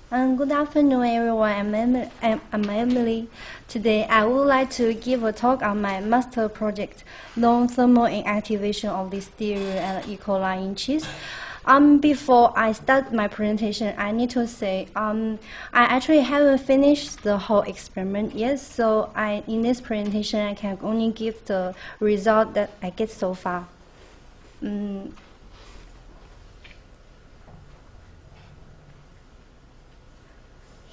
Good afternoon, everyone. I'm Emily. Today, I would like to give a talk on my master project, non-thermal inactivation of Listeria and E.coli in cheese. Before I start my presentation, I need to say I actually haven't finished the whole experiment yet. So in this presentation, I can only give the result that I get so far.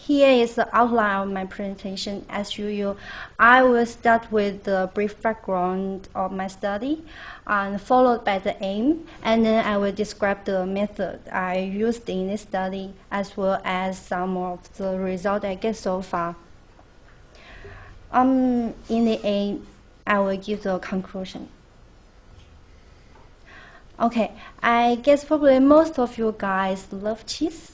Here is the outline of my presentation. As usual, I will start with the brief background of my study, followed by the aim, and then I will describe the method I used in this study, as well as some of the results I get so far. In the end, I will give the conclusion. Okay, I guess probably most of you guys love cheese.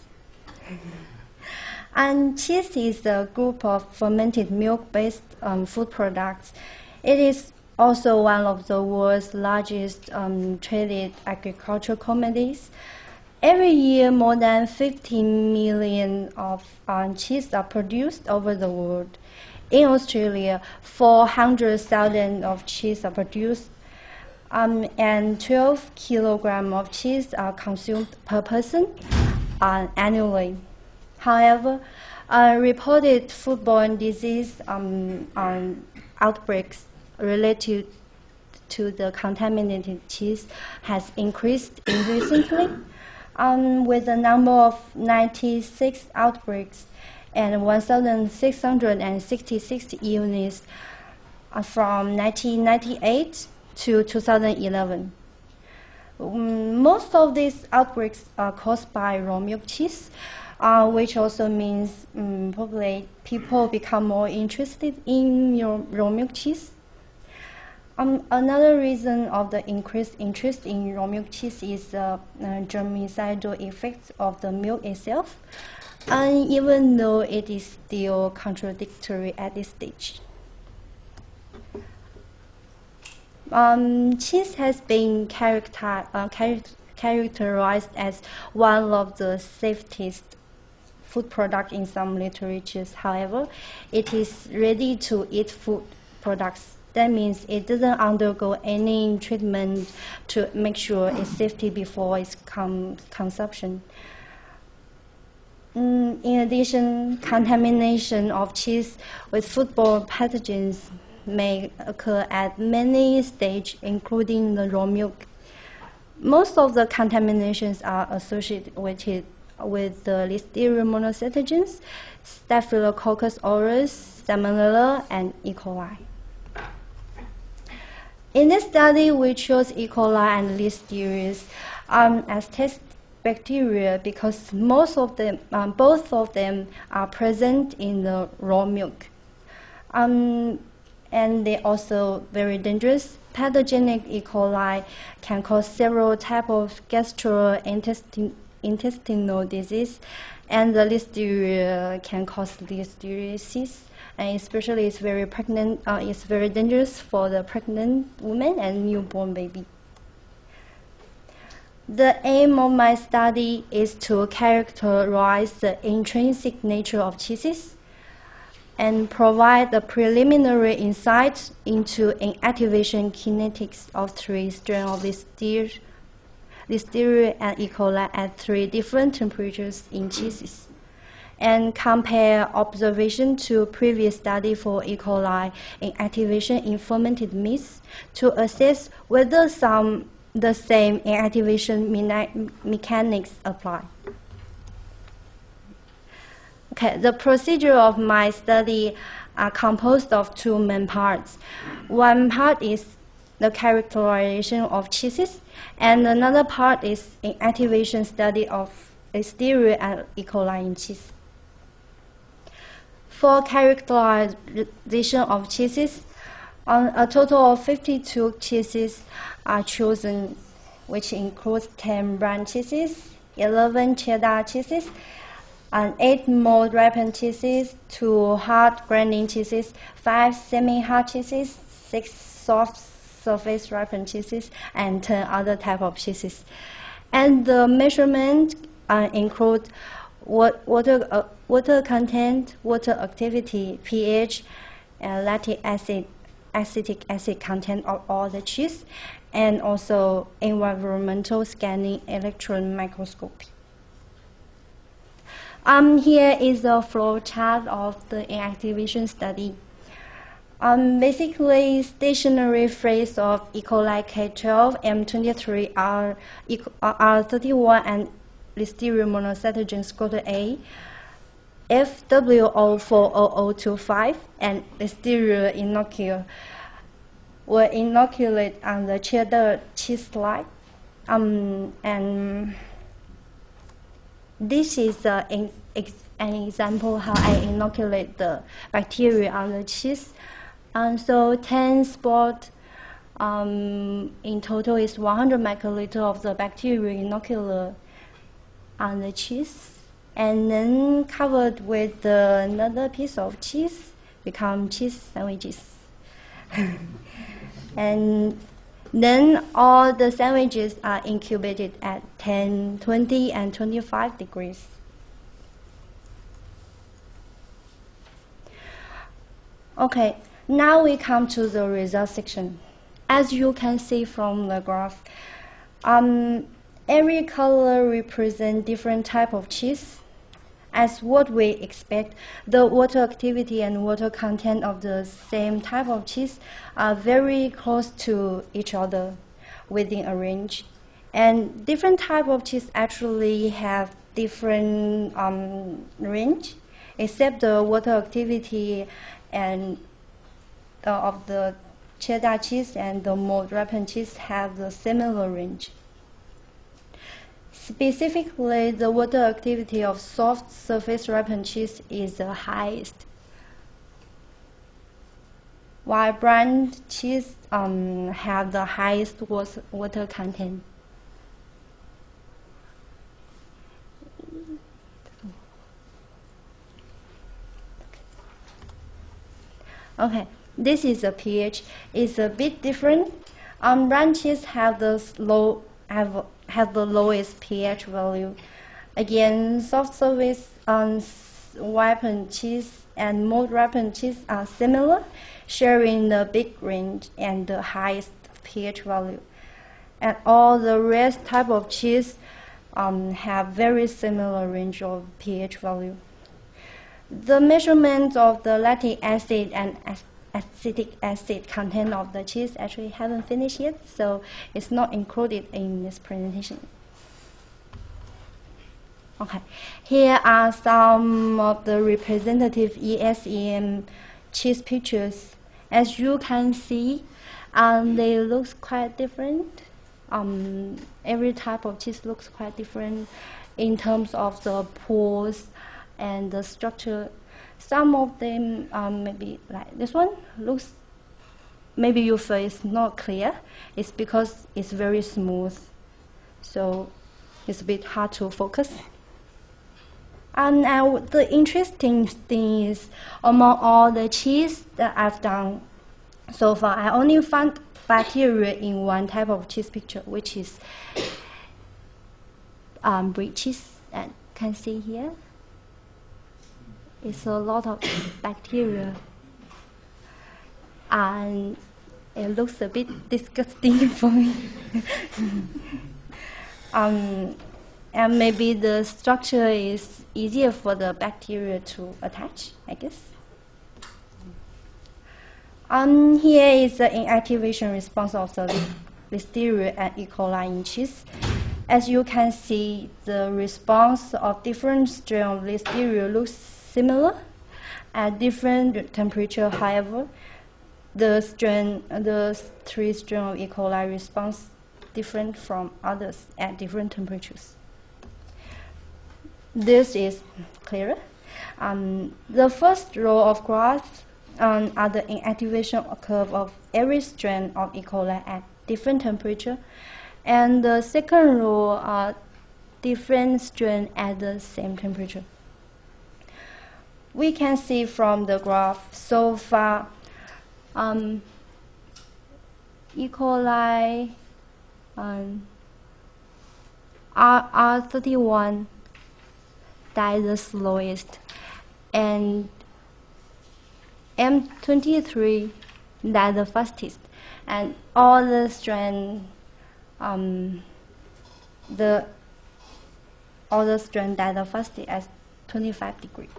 And cheese is a group of fermented milk-based food products. It is also one of the world's largest traded agricultural commodities. Every year, more than 15 million of cheese are produced over the world. In Australia, 400,000 of cheese are produced, and 12 kilograms of cheese are consumed per person annually. However, reported food-borne disease outbreaks related to the contaminated cheese has increased recently, with a number of 96 outbreaks and 1,666 units from 1998 to 2011. Most of these outbreaks are caused by raw milk cheese, which also means probably people become more interested in raw milk cheese. Another reason of the increased interest in raw milk cheese is the germicidal effects of the milk itself, and even though it is still contradictory at this stage. Cheese has been characterized as one of the safest food product in some literatures. However, it is ready-to-eat food products. That means it doesn't undergo any treatment to make sure its safety before its consumption. In addition, contamination of cheese with food-borne pathogens may occur at many stages, including the raw milk. Most of the contaminations are associated with the Listeria monocytogenes, Staphylococus aureus, Salmonella, and E.coli. In this study, we chose E.coli and Listeria as test bacteria because both of them are present in the raw milk. And they're also very dangerous. Pathogenic E.coli can cause several types of gastrointestinal disease, and the Listeria can cause listeriasis, and especially it's very dangerous for the pregnant woman and newborn baby. The aim of my study is to characterize the intrinsic nature of cheeses and provide a preliminary insight into inactivation kinetics of 3 strains of Listeria and E. coli at 3 different temperatures in cheeses, and compare observation to previous study for E. coli inactivation in fermented meats to assess whether the same inactivation mechanics apply. Okay, the procedure of my study are composed of 2 main parts. One part is the characterization of cheeses, and another part is inactivation study of Listeria and E. coli in cheese. For characterization of cheeses, a total of 52 cheeses are chosen, which includes 10 brown cheeses, 11 cheddar cheeses, and 8 mold ripened cheeses, 2 hard grinding cheeses, 5 semi-hard cheeses, 6 soft surface ripened cheeses, and 10 other types of cheeses. And the measurement include water content, water activity, pH, and lactic acid, acetic acid content of all the cheese, and also environmental scanning electron microscopy. Here is a flow chart of the inactivation study. Basically, stationary phase of E. coli K12, M23 R31 and Listeria monocytogenes go to A, FWO40025 and Listeria inocula were inoculated on the cheddar cheese slide. And this is an example how I inoculate the bacteria on the cheese. So 10 spots in total is 100 microliter of the bacteria inocular on the cheese, and then covered with another piece of cheese, become cheese sandwiches. And then all the sandwiches are incubated at 10, 20, and 25 degrees. Okay, now we come to the result section. As you can see from the graph, every color represents different type of cheese. As what we expect, the water activity and water content of the same type of cheese are very close to each other within a range. And different type of cheese actually have different range, except the water activity and of the cheddar cheese and the mold ripened cheese have the similar range. Specifically, the water activity of soft surface ripened cheese is the highest, while brand cheese have the highest water content. Okay, this is a pH. It's a bit different. Brand cheese have the lowest pH value. Again, soft surface ripened cheese and mold ripened cheese are similar, sharing the big range and the highest pH value. And all the rest type of cheese have very similar range of pH value. The measurement of the lactic acid and acetic acid content of the cheese actually haven't finished yet, so it's not included in this presentation. Okay, here are some of the representative ESEM cheese pictures. As you can see, they look quite different. Every type of cheese looks quite different in terms of the pores and the structure. Some of them maybe like this one looks, maybe you feel it's not clear. It's because it's very smooth, so it's a bit hard to focus. And now the interesting thing is, among all the cheese that I've done so far, I only found bacteria in one type of cheese picture, which is brie cheese. And can see here, it's a lot of bacteria, and it looks a bit disgusting for me. And maybe the structure is easier for the bacteria to attach, I guess. Here is the inactivation response of the Listeria and E. coli in cheese. As you can see, the response of different strains of Listeria looks similar at different temperature. However, the three strains of E. coli response different from others at different temperatures. This is clearer. The first row of graphs are the inactivation curve of every strain of E. coli at different temperature, and the second row are different strains at the same temperature. We can see from the graph so far, E. coli R31 died the slowest, and M23 died the fastest, and all the strain, all the strain died the fastest at 25 degrees.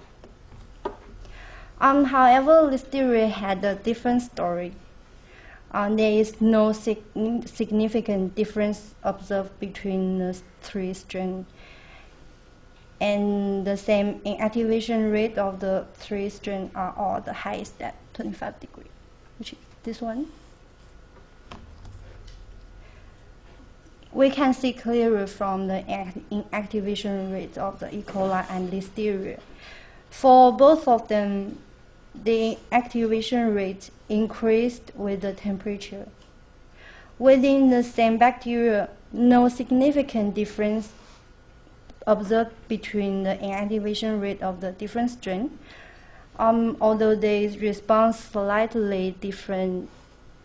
However, Listeria had a different story. There is no significant difference observed between the three strains, and the same inactivation rate of the three strains are all the highest at 25 degrees, which is this one. We can see clearly from the inactivation rate of the E. coli and Listeria. For both of them, the activation rate increased with the temperature. Within the same bacteria, no significant difference observed between the inactivation rate of the different strains, although they respond slightly different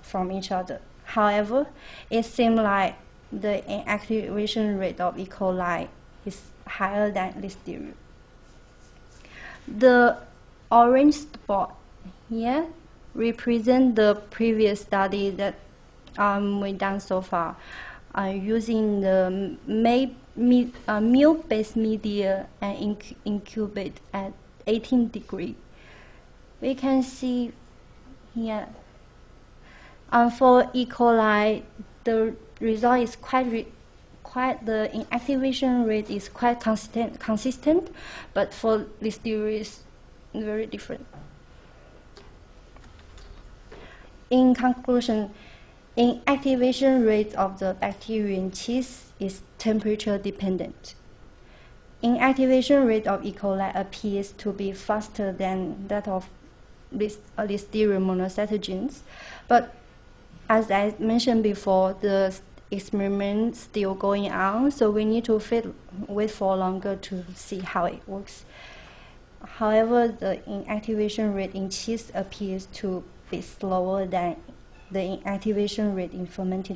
from each other. However, it seems like the inactivation rate of E. coli is higher than Listeria. The orange spot here represent the previous study that we've done so far, using the milk-based media and incubate at 18 degrees. We can see here, for E. coli, the result is the inactivation rate is quite consistent, but for Listeria is very different. In conclusion, inactivation rate of the bacteria in cheese is temperature dependent. Inactivation rate of E. coli appears to be faster than that of Listeria monocytogenes, but as I mentioned before, the experiment still going on, so we need to wait for longer to see how it works. However, the inactivation rate in cheese appears to be slower than the inactivation rate in fermented